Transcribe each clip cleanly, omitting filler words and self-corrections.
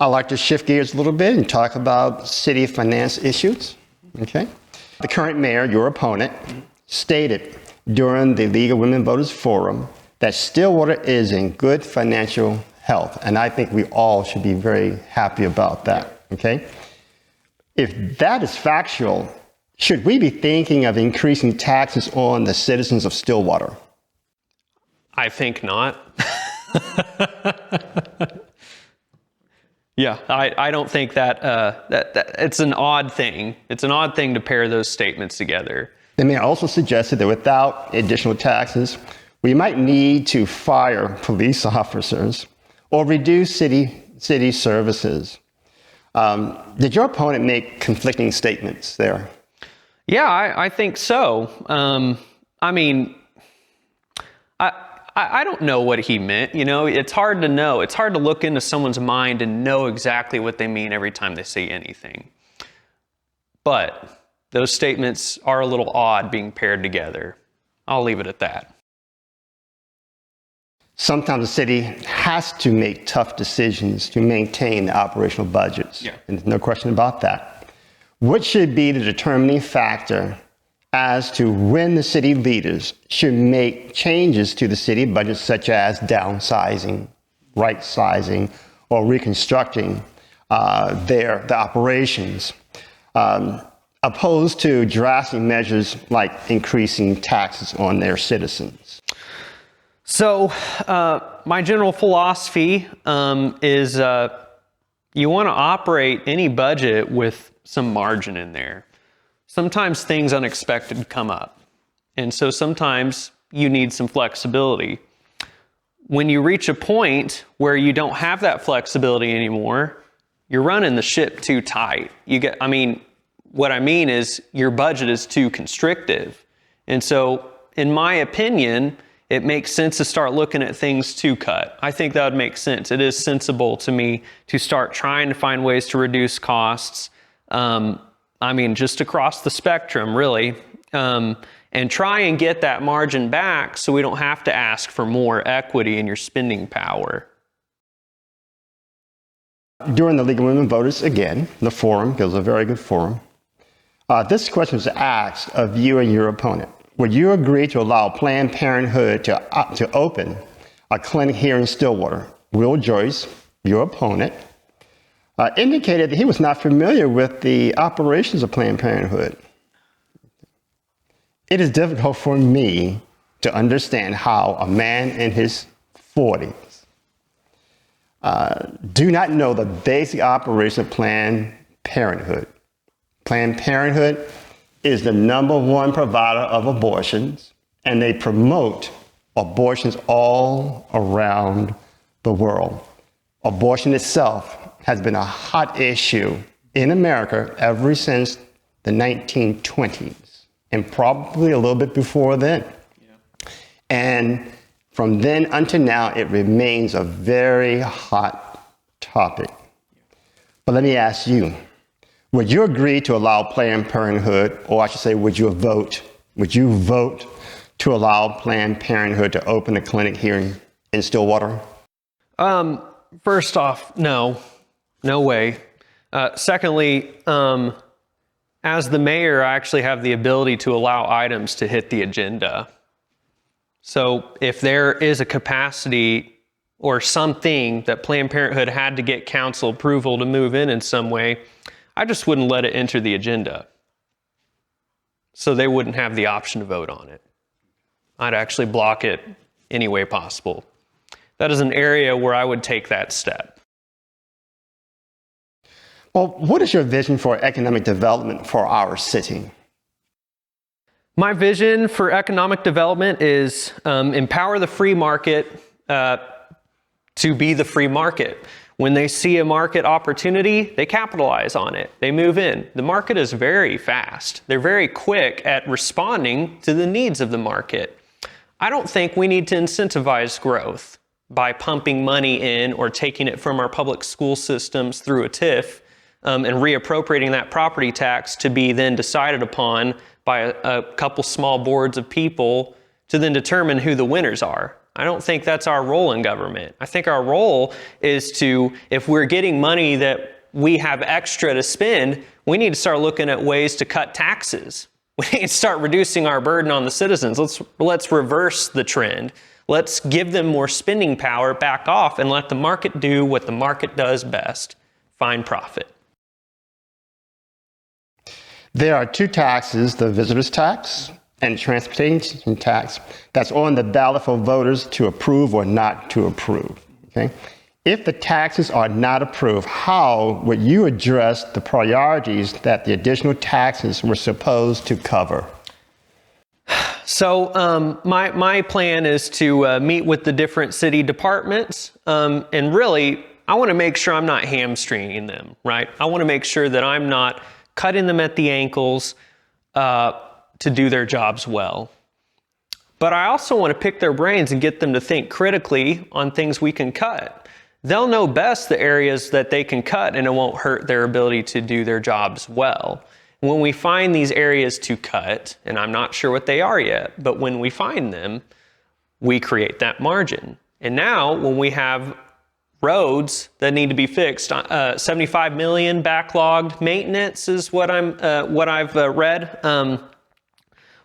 I'd like to shift gears a little bit and talk about city finance issues. Okay. The current mayor, your opponent, stated during the League of Women Voters Forum that Stillwater is in good financial health. And I think we all should be very happy about that. Okay. If that is factual, should we be thinking of increasing taxes on the citizens of Stillwater? I think not. Yeah, I don't think that it's an odd thing. It's an odd thing to pair those statements together. The mayor also suggested that without additional taxes, we might need to fire police officers or reduce city services. Did your opponent make conflicting statements there? Yeah, I think so. I mean, I don't know what he meant. You know, it's hard to know. It's hard to look into someone's mind and know exactly what they mean every time they say anything. But those statements are a little odd being paired together. I'll leave it at that. Sometimes the city has to make tough decisions to maintain the operational budgets. Yeah. And there's no question about that. What should be the determining factor as to when the city leaders should make changes to the city budget, such as downsizing, right-sizing, or reconstructing the operations, opposed to drastic measures like increasing taxes on their citizens? So my general philosophy is you want to operate any budget with some margin in there. Sometimes things unexpected come up, and so sometimes you need some flexibility. When you reach a point where you don't have that flexibility anymore, you're running the ship too tight. What I mean is your budget is too constrictive. And so, in my opinion, it makes sense to start looking at things to cut. I think that would make sense. It is sensible to me to start trying to find ways to reduce costs. Just across the spectrum, really, and try and get that margin back so we don't have to ask for more equity in your spending power. During the League of Women Voters, again, the forum, it was a very good forum, this question was asked of you and your opponent. Would you agree to allow Planned Parenthood to open a clinic here in Stillwater? Will Joyce, your opponent, indicated that he was not familiar with the operations of Planned Parenthood. It is difficult for me to understand how a man in his 40s do not know the basic operation of Planned Parenthood. Planned Parenthood is the #1 provider of abortions, and they promote abortions all around the world. Abortion itself has been a hot issue in America ever since the 1920s, and probably a little bit before then. Yeah. And from then until now, it remains a very hot topic. But let me ask you, would you agree to allow Planned Parenthood, or I should say, would you vote to allow Planned Parenthood to open a clinic here in Stillwater? First off, no way. Secondly, as the mayor, I actually have the ability to allow items to hit the agenda. So if there is a capacity or something that Planned Parenthood had to get council approval to move in some way, I just wouldn't let it enter the agenda. So they wouldn't have the option to vote on it. I'd actually block it any way possible. That is an area where I would take that step. Well, what is your vision for economic development for our city? My vision for economic development is empower the free market to be the free market. When they see a market opportunity, they capitalize on it. They move in. The market is very fast. They're very quick at responding to the needs of the market. I don't think we need to incentivize growth by pumping money in or taking it from our public school systems through a TIF and reappropriating that property tax to be then decided upon by a couple small boards of people to then determine who the winners are. I don't think that's our role in government. I think our role is to, if we're getting money that we have extra to spend, we need to start looking at ways to cut taxes. We need to start reducing our burden on the citizens. Let's reverse the trend. Let's give them more spending power, back off, and let the market do what the market does best, find profit. There are two taxes, the visitor's tax and transportation tax, that's on the ballot for voters to approve or not to approve. Okay? If the taxes are not approved, how would you address the priorities that the additional taxes were supposed to cover? So my plan is to meet with the different city departments, and really, I want to make sure I'm not hamstringing them, right? I want to make sure that I'm not cutting them at the ankles to do their jobs well. But I also want to pick their brains and get them to think critically on things we can cut. They'll know best the areas that they can cut, and it won't hurt their ability to do their jobs well. When we find these areas to cut, and I'm not sure what they are yet, but when we find them, we create that margin. And now when we have roads that need to be fixed, 75 million backlogged maintenance is what I've read.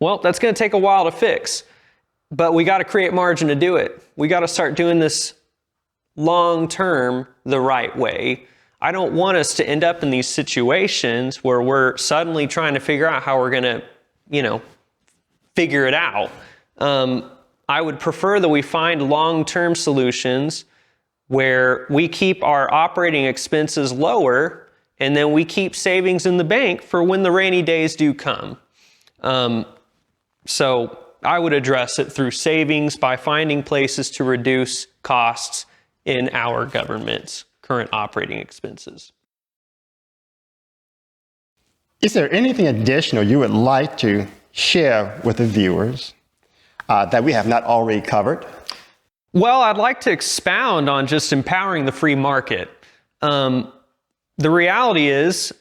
Well, that's going to take a while to fix, but we got to create margin to do it. We got to start doing this long term the right way. I don't want us to end up in these situations where we're suddenly trying to figure out how we're going to, figure it out. I would prefer that we find long-term solutions where we keep our operating expenses lower, and then we keep savings in the bank for when the rainy days do come. So I would address it through savings by finding places to reduce costs in our government's current operating expenses. Is there anything additional you would like to share with the viewers that we have not already covered? Well, I'd like to expound on just empowering the free market. The reality is,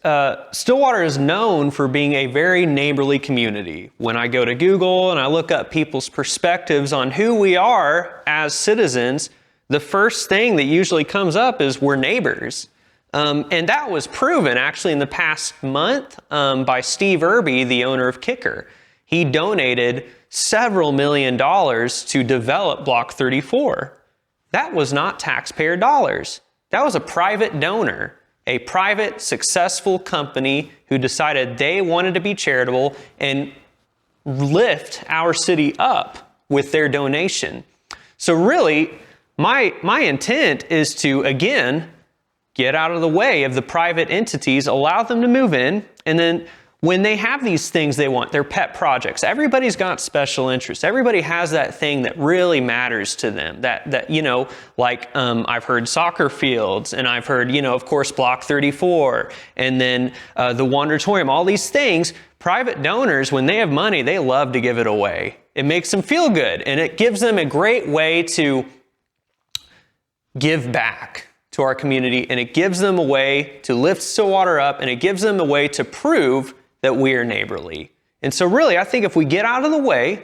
Stillwater is known for being a very neighborly community. When I go to Google and I look up people's perspectives on who we are as citizens, the first thing that usually comes up is we're neighbors. And that was proven actually in the past month by Steve Irby, the owner of Kicker. He donated several $1 million to develop Block 34. That was not taxpayer dollars. That was a private donor, a private successful company who decided they wanted to be charitable and lift our city up with their donation. So really, my intent is to, again, get out of the way of the private entities, allow them to move in, and then when they have these things they want, their pet projects, everybody's got special interests. Everybody has that thing that really matters to them. I've heard soccer fields, and I've heard, of course, Block 34, and then the Wonderatorium, all these things. Private donors, when they have money, they love to give it away. It makes them feel good, and it gives them a great way to give back to our community, and it gives them a way to lift Stillwater up, and it gives them a way to prove that we are neighborly. And so really, I think if we get out of the way,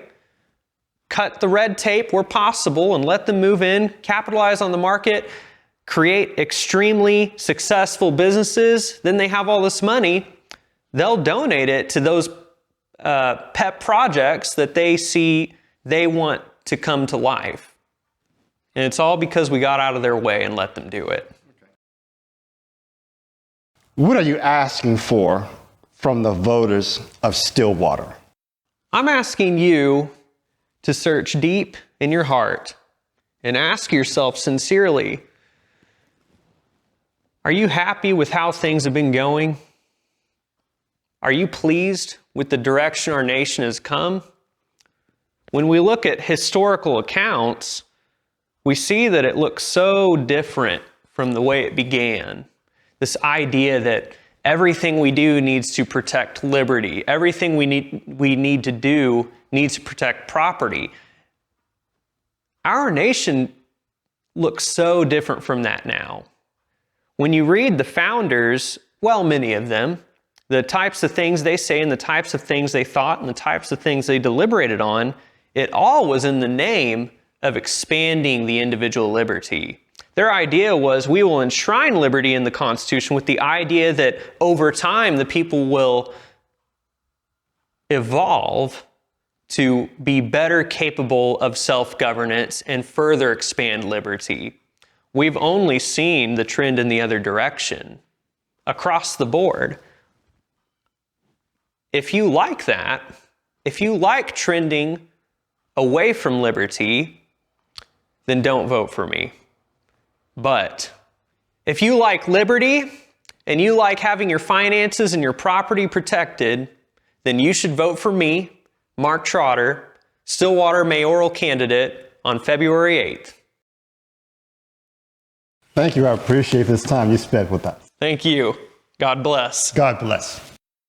cut the red tape where possible, and let them move in, capitalize on the market, create extremely successful businesses, then they have all this money, they'll donate it to those pet projects that they see they want to come to life. And it's all because we got out of their way and let them do it. What are you asking for from the voters of Stillwater? I'm asking you to search deep in your heart and ask yourself sincerely, are you happy with how things have been going? Are you pleased with the direction our nation has come? When we look at historical accounts, we see that it looks so different from the way it began. This idea that everything we do needs to protect liberty. Everything we need to do needs to protect property. Our nation looks so different from that now. When you read the founders, well, many of them, the types of things they say and the types of things they thought and the types of things they deliberated on, it all was in the name of expanding the individual liberty. Their idea was, we will enshrine liberty in the Constitution with the idea that over time the people will evolve to be better capable of self-governance and further expand liberty. We've only seen the trend in the other direction across the board. If you like that, if you like trending away from liberty, then don't vote for me. But if you like liberty and you like having your finances and your property protected, then you should vote for me, Marc Trotter, Stillwater mayoral candidate, on February 8th. Thank you. I appreciate this time you spent with us. Thank you. God bless. God bless.